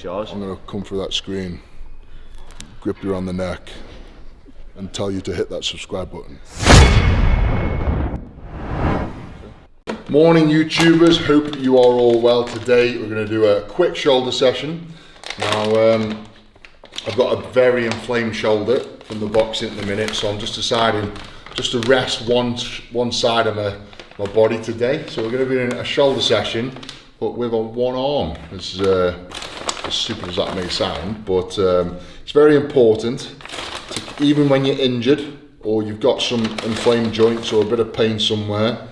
It's yours. I'm going to come through that screen, grip you around the neck, and tell you to hit that subscribe button. Morning YouTubers, hope you are all well. Today we're going to do a quick shoulder session. Now I've got a very inflamed shoulder from the boxing at the minute, so I'm just deciding just to rest one side of my body today. So we're going to be doing a shoulder session, but with one arm, as stupid as that may sound, but it's very important to, even when you're injured or you've got some inflamed joints or a bit of pain somewhere,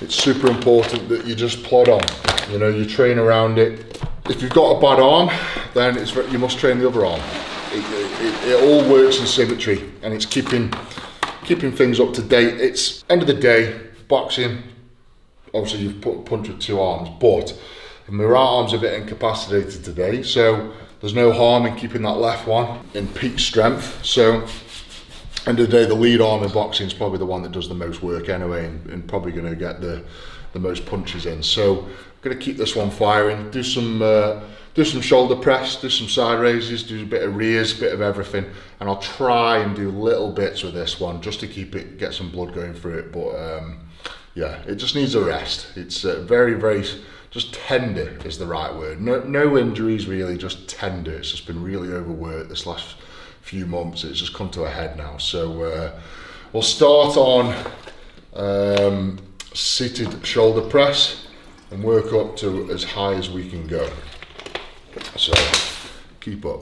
it's super important that you just plod on. You know, you train around it. If you've got a bad arm, then you must train the other arm. It all works in symmetry, and it's keeping things up to date. It's end of the day, boxing. Obviously, you've put a punch with two arms, but my right arm's a bit incapacitated today, so there's no harm in keeping that left one in peak strength. So, end of the day, the lead arm in boxing is probably the one that does the most work anyway, and probably going to get the most punches in. So, I'm going to keep this one firing. Do some shoulder press, do some side raises, do a bit of rears, bit of everything, and I'll try and do little bits with this one just to get some blood going through it. But yeah, it just needs a rest. It's very just tender is the right word. No injuries really, just tender. It's just been really overworked this last few months. It's just come to a head now. So we'll start on seated shoulder press and work up to as high as we can go. So keep up.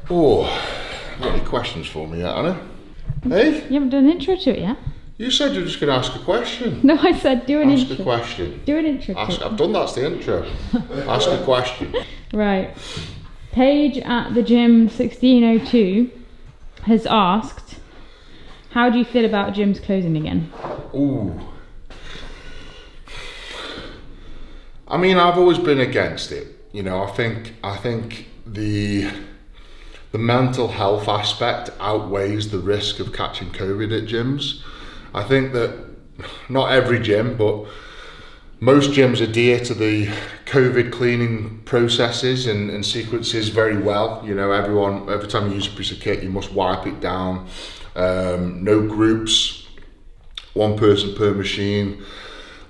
Oh, got any questions for me yet, Anna? Hey? You haven't done an intro to it yet? You said you were just going to ask a question. No, I said do an intro. Ask a question. Do an intro to it. I've done that's the intro. Ask a question. Right. Paige at the gym 1602 has asked, how do you feel about gyms closing again? Ooh. I mean, I've always been against it. You know, I think the mental health aspect outweighs the risk of catching COVID at gyms. I think that not every gym, but most gyms adhere to the COVID cleaning processes and sequences very well. You know, every time you use a piece of kit, you must wipe it down. No groups, one person per machine,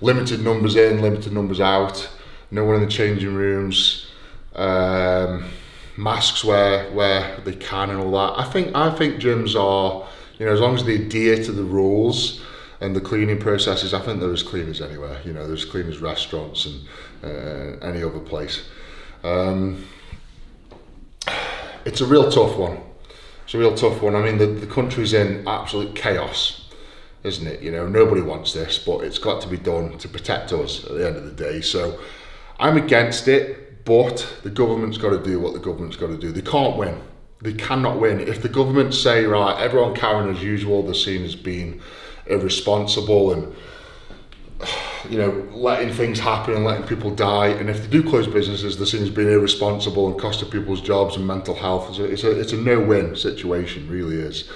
limited numbers in, limited numbers out, no one in the changing rooms. Masks where they can and all that. I think gyms are, you know, as long as they adhere to the rules and the cleaning processes, I think they're as clean as anywhere. You know, they're as clean as restaurants and any other place. It's a real tough one. It's a real tough one. I mean, the country's in absolute chaos, isn't it? You know, nobody wants this, but it's got to be done to protect us at the end of the day. So I'm against it. But the government's got to do what the government's got to do. They can't win. They cannot win. If the government say, right, everyone carrying as usual, they're seen as being irresponsible and, you know, letting things happen and letting people die. And if they do close businesses, they're seen as being irresponsible and costing people's jobs and mental health. It's a no-win situation, really is.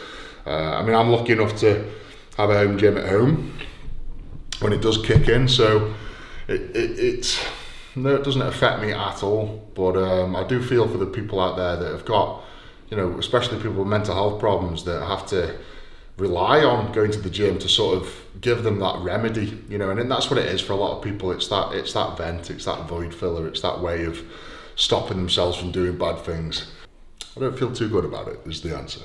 I mean, I'm lucky enough to have a home gym at home when it does kick in, so it's no, it doesn't affect me at all, but I do feel for the people out there that have got, you know, especially people with mental health problems that have to rely on going to the gym to sort of give them that remedy, you know, and that's what it is for a lot of people. It's that vent, it's that void filler, it's that way of stopping themselves from doing bad things. I don't feel too good about it, is the answer.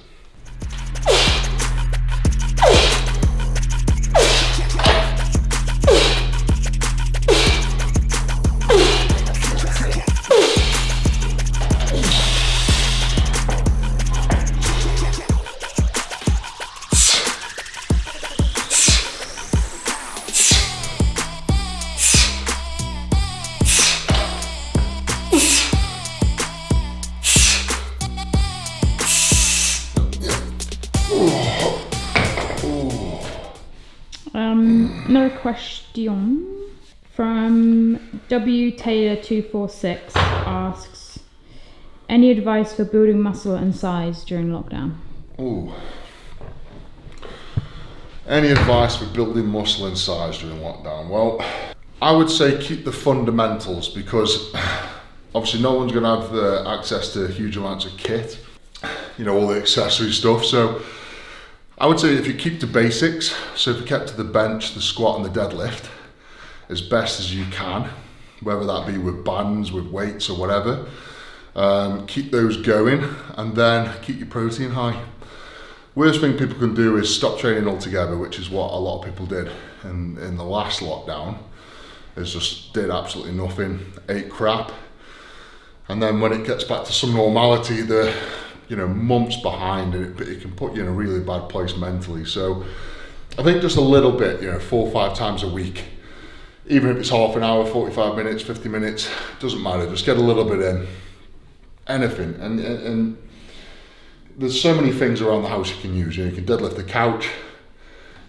Another question from W Taylor 246 asks, any advice for building muscle and size during lockdown? Ooh. Any advice for building muscle and size during lockdown? Well, I would say keep the fundamentals, because obviously no one's going to have access to huge amounts of kit, you know, all the accessory stuff. So I would say if you keep the basics, so if you kept to the bench, the squat and the deadlift as best as you can, whether that be with bands, with weights or whatever, keep those going, and then keep your protein high. Worst thing people can do is stop training altogether, which is what a lot of people did in the last lockdown, is just did absolutely nothing, ate crap, and then when it gets back to some normality, they're, you know, months behind, and it can put you in a really bad place mentally. So I think just a little bit, you know, 4 or 5 times a week, even if it's half an hour, 45 minutes, 50 minutes, doesn't matter, just get a little bit in, anything. And there's so many things around the house you can use. You know, you can deadlift the couch,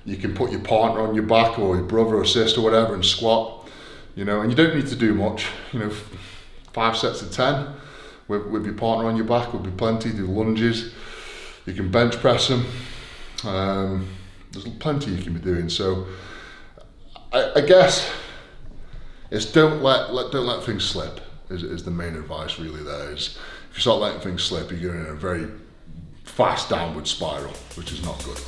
you can put your partner on your back, or your brother or sister or whatever, and squat, you know, and you don't need to do much, you know, 5 sets of 10 with your partner on your back would be plenty. Do lunges, you can bench press them, there's plenty you can be doing. So I guess it's don't let things slip is the main advice really. There is, if you start letting things slip, you're going in a very fast downward spiral, which is not good.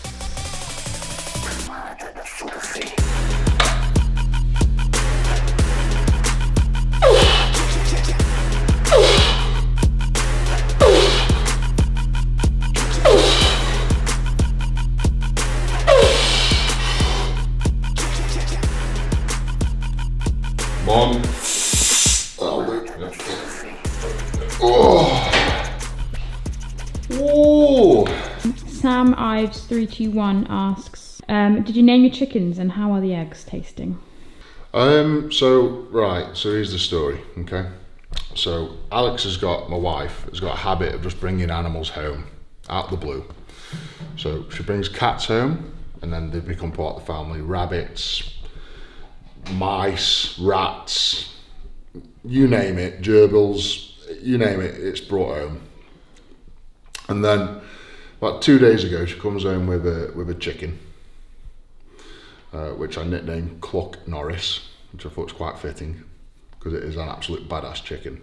One. Sam Ives 321 asks, did you name your chickens and how are the eggs tasting? So here's the story, okay? So Alex my wife has got a habit of just bringing animals home out of the blue. So she brings cats home and then they become part of the family. Rabbits, mice, rats, you name it, gerbils, you name it, it's brought home. And then about 2 days ago, she comes home with a chicken, which I nicknamed Cluck Norris, which I thought was quite fitting because it is an absolute badass chicken.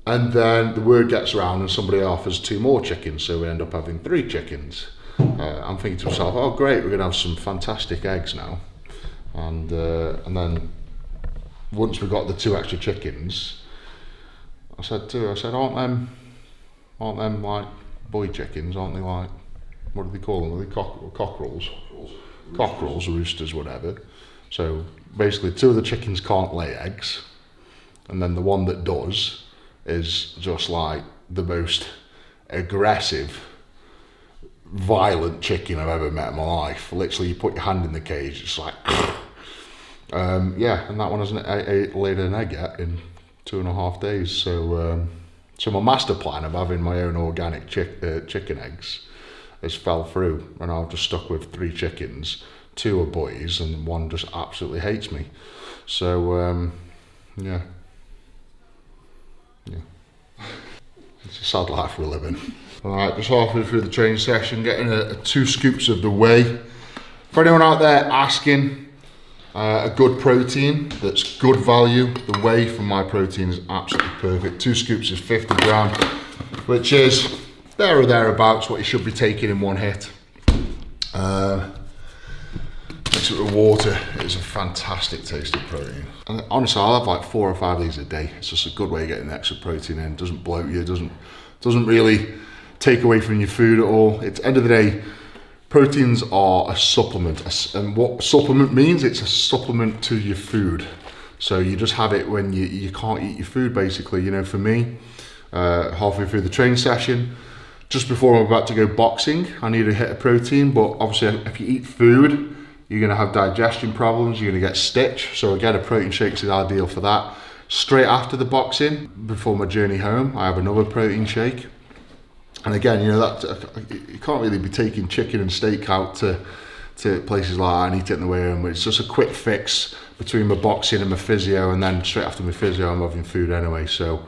And then the word gets around and somebody offers 2 more chickens, so we end up having 3 chickens. I'm thinking to myself, oh great, we're gonna have some fantastic eggs now. And then once we got the 2 extra chickens, I said to her, aren't them like boy chickens? Aren't they like, what do they call them? Are they cockerels? Cockerels, roosters, whatever. So basically 2 of the chickens can't lay eggs, and then the one that does is just like the most aggressive, violent chicken I've ever met in my life. Literally, you put your hand in the cage, it's like yeah, and that one hasn't laid an egg yet in 2.5 days. So my master plan of having my own organic chicken eggs has fell through, and I've just stuck with 3 chickens. 2 are boys and 1 just absolutely hates me. So yeah, it's a sad life we're living. Alright, just halfway through the training session, getting a 2 scoops of the whey. For anyone out there asking, a good protein that's good value, the whey from My Protein is absolutely perfect. 2 scoops is 50 grams, which is there or thereabouts what you should be taking in 1 hit. Mix it with water. It is a fantastic tasting protein. And honestly, I'll have like 4 or 5 of these a day. It's just a good way of getting the extra protein in. It doesn't bloat you, doesn't really take away from your food at all. At the end of the day, proteins are a supplement, and what supplement means, it's a supplement to your food. So you just have it when you can't eat your food, basically. You know, for me, halfway through the training session, just before I'm about to go boxing, I need to hit a protein. But obviously, if you eat food, you're going to have digestion problems, you're going to get stitch. So again, a protein shake is ideal for that. Straight after the boxing, before my journey home, I have another protein shake. And again, you know, that you can't really be taking chicken and steak out to to places like that. I need to get in the weight room. It's just a quick fix between my boxing and my physio, and then straight after my physio I'm having food anyway. So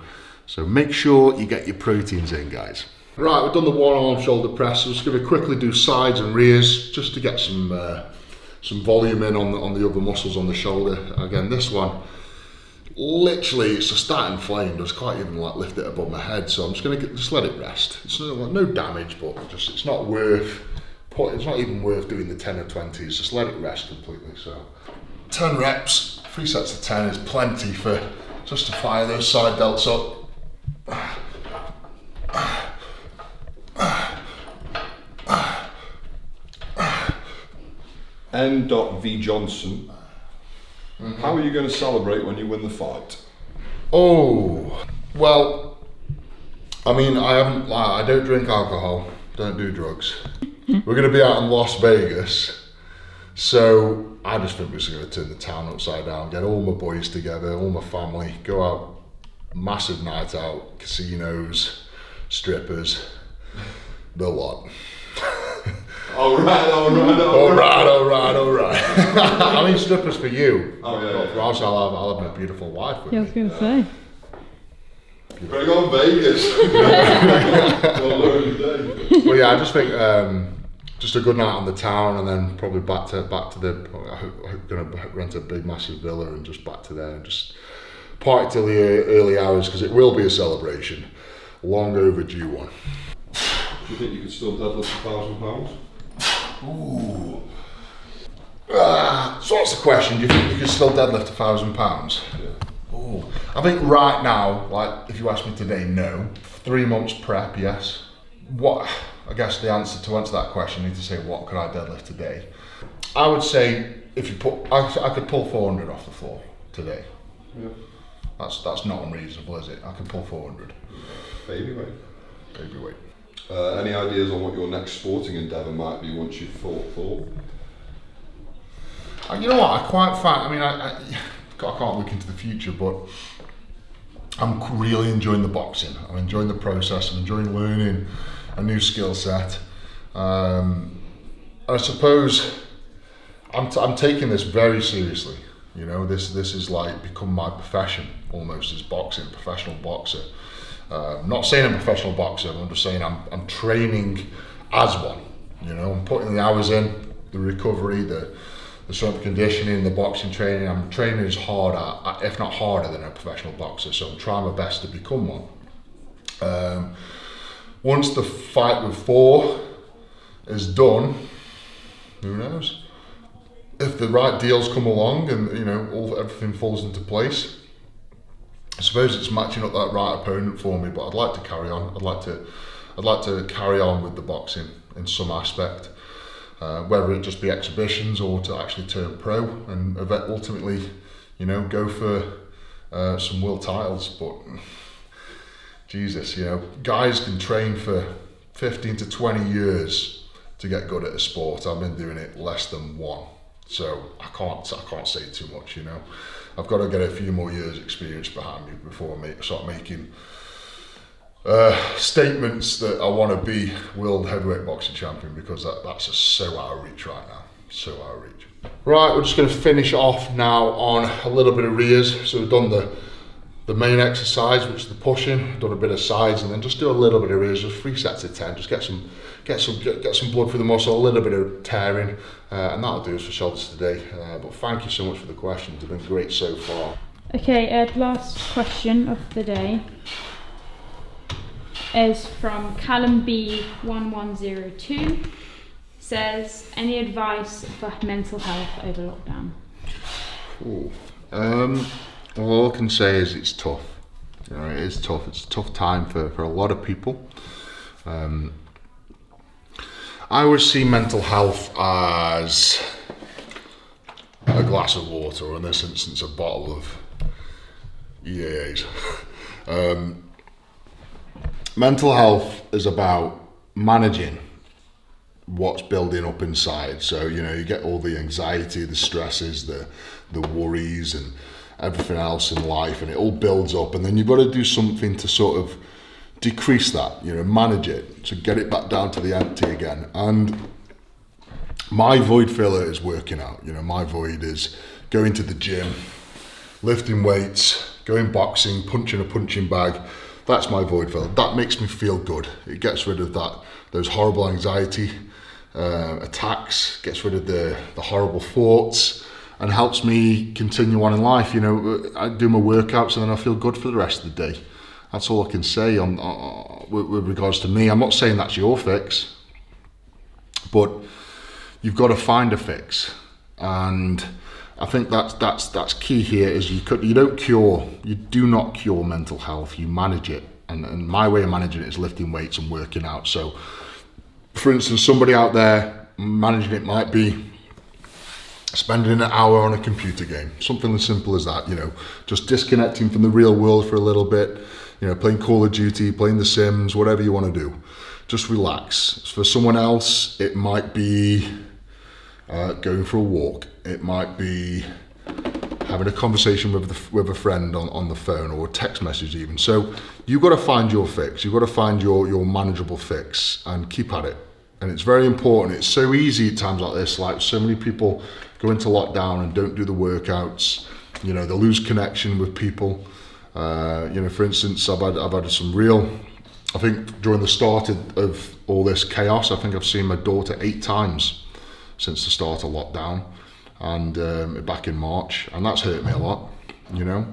make sure you get your proteins in, guys. Right, we've done the one arm shoulder press. So I'm just going to quickly do sides and rears just to get some volume in on the other muscles on the shoulder. Again, this one, literally, it's just that inflamed. I just can't even like lift it above my head. So I'm just going to just let it rest. It's no damage, but just it's not even worth doing the 10 or 20s. Just let it rest completely. So 10 reps, 3 sets of 10 is plenty for just to fire those side delts up. N.V. Johnson, how are you going to celebrate when you win the fight? Oh, well, I mean, I don't drink alcohol, don't do drugs. We're going to be out in Las Vegas, so I just think we're just going to turn the town upside down, get all my boys together, all my family, go out, massive night out, casinos, strippers, the lot. All right. I mean, strippers for you. Oh, yeah. For us, I'll have my beautiful wife with Yeah, I me. was going to say. Bring on Vegas. Well, yeah, I just think just a good night on the town, and then probably back to the. I'm gonna rent a big massive villa and just back to there and just party till the early hours, because it will be a celebration, long overdue one. Do you think you could still deadlift £1,000? Ooh. So what's the question? Do you think you could still deadlift £1,000? Yeah. Ooh. I think right now, like if you ask me today, no. 3 months prep, yes. What? I guess the answer to answer that question, you need to say what could I deadlift today. I would say if you I could pull 400 off the floor today. Yeah. That's not unreasonable, is it? I can pull 400. Baby weight. Baby weight. Any ideas on what your next sporting endeavour might be once you've fought for? You know what? I quite find. I mean, I can't look into the future, but I'm really enjoying the boxing. I'm enjoying the process. I'm enjoying learning a new skill set. I suppose I'm taking this very seriously. You know, this is like become my profession almost, as boxing, professional boxer. Not saying I'm a professional boxer, I'm just saying I'm training as one. You know, I'm putting the hours in, the recovery, the strength and conditioning, the boxing training. I'm training as hard, if not harder than a professional boxer, so I'm trying my best to become one. Once the fight with 4 is done, who knows? If the right deals come along and, you know, everything falls into place, I suppose it's matching up that right opponent for me, but I'd like to carry on. I'd like to carry on with the boxing in some aspect, whether it just be exhibitions or to actually turn pro and ultimately, you know, go for some world titles. But Jesus, you know, guys can train for 15 to 20 years to get good at a sport. I've been doing it less than 1, so I can't say too much, you know. I've got to get a few more years experience behind me before I start making statements that I want to be world heavyweight boxing champion, because that's just so out of reach right now, so out of reach. Right, we're just going to finish off now on a little bit of rears. So we've done the main exercise, which is the pushing, done a bit of sides, and then just do a little bit of rears, just 3 sets of 10, just get some blood through the muscle, a little bit of tearing, and that'll do us for shoulders today. But thank you so much for the questions, they've been great so far. Okay, Ed, last question of the day is from Callum B1102. Says, any advice for mental health over lockdown? Ooh. Well, all I can say is it's tough. You know, it is tough. It's a tough time for a lot of people. I always see mental health as a glass of water, or in this instance, a bottle of EAAs. Mental health is about managing what's building up inside. So, you know, you get all the anxiety, the stresses, the worries and everything else in life, and it all builds up, and then you've got to do something to sort of decrease that, you know, manage it, to get it back down to the empty again. And My void filler is working out. You know, my void is going to the gym, lifting weights, going boxing, punching a punching bag. That's my void filler. That makes me feel good. It gets rid of those horrible anxiety attacks, gets rid of the horrible thoughts, and helps me continue on in life. You know, I do my workouts and then I feel good for the rest of the day. That's all I can say on with regards to me. I'm not saying that's your fix, but you've got to find a fix, and I think that's key here. Is you do not cure mental health. You manage it, and my way of managing it is lifting weights and working out. So, for instance, somebody out there managing it might be spending an hour on a computer game, something as simple as that. You know, just disconnecting from the real world for a little bit. You know, playing Call of Duty, playing The Sims, whatever you want to do. Just relax. For someone else, it might be going for a walk. It might be having a conversation with a friend on the phone, or a text message even. So you've got to find your fix. You've got to find your manageable fix and keep at it. And it's very important. It's so easy at times like this. Like, so many people go into lockdown and don't do the workouts. You know, they lose connection with people. You know, for instance, I've had some real, I think during the start of all this chaos, I think I've seen my daughter 8 times since the start of lockdown, and back in March, and that's hurt me a lot, you know.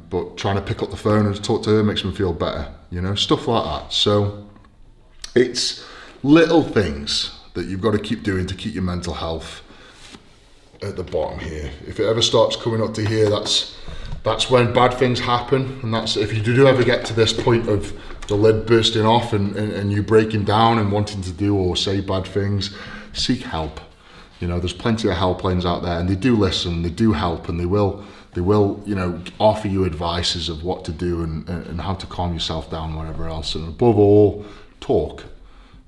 But trying to pick up the phone and talk to her makes me feel better, you know, stuff like that. So it's little things that you've got to keep doing to keep your mental health at the bottom here. If it ever starts coming up to here, that's when bad things happen, and that's if you do ever get to this point of the lid bursting off and you breaking down and wanting to do or say bad things, seek help. You know, there's plenty of helplines out there, and they do listen, they do help, and they will, you know, offer you advices of what to do and how to calm yourself down, whatever else. And above all, talk.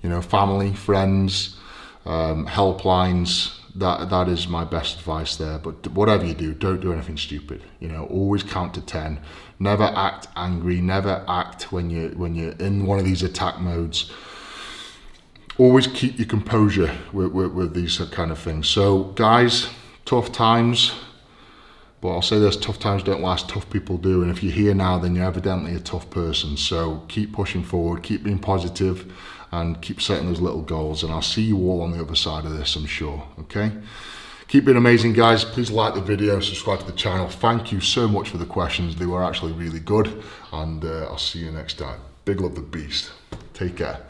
You know, family, friends, helplines. That is my best advice there. But whatever you do, don't do anything stupid. You know, always count to 10. Never act angry. Never act when you're in one of these attack modes. Always keep your composure with these kind of things. So, guys, tough times. But I'll say this: tough times don't last. Tough people do. And if you're here now, then you're evidently a tough person. So keep pushing forward. Keep being positive. And keep setting those little goals, and I'll see you all on the other side of this, I'm sure. Okay, keep being amazing, guys. Please like the video, subscribe to the channel. Thank you so much for the questions. They were actually really good, and I'll see you next time. Big love, the beast. Take care.